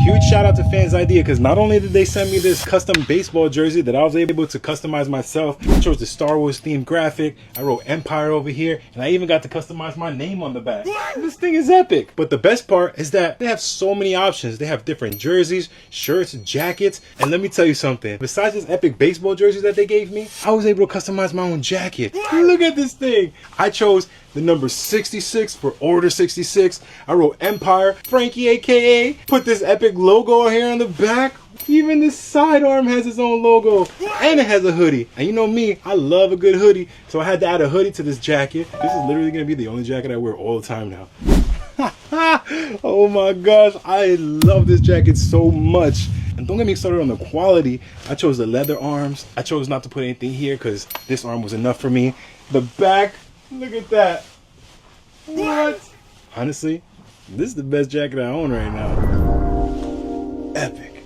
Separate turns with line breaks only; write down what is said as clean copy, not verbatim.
Huge shout out to Fansidea, because not only did they send me this custom baseball jersey that I was able to customize myself, I chose the Star Wars themed graphic, I wrote Empire over here, and I even got to customize my name on the back. This thing is epic. But the best part is that they have so many options. They have different jerseys, shirts, jackets, and let me tell you something. Besides this epic baseball jersey that they gave me, I was able to customize my own jacket. Look at this thing. I chose the number 66 for Order 66. I wrote Empire, Frankie aka, put this epic logo here on the back. Even the sidearm has its own logo, and it has a hoodie. And you know me, I love a good hoodie, so I had to add a hoodie to this jacket. This is literally gonna be the only jacket I wear all the time now. Oh my gosh, I love this jacket so much. And don't get me started on the quality. I chose the leather arms. I chose not to put anything here because this arm was enough for me. The back, look at that. What? Honestly, this is the best jacket I own right now. Epic.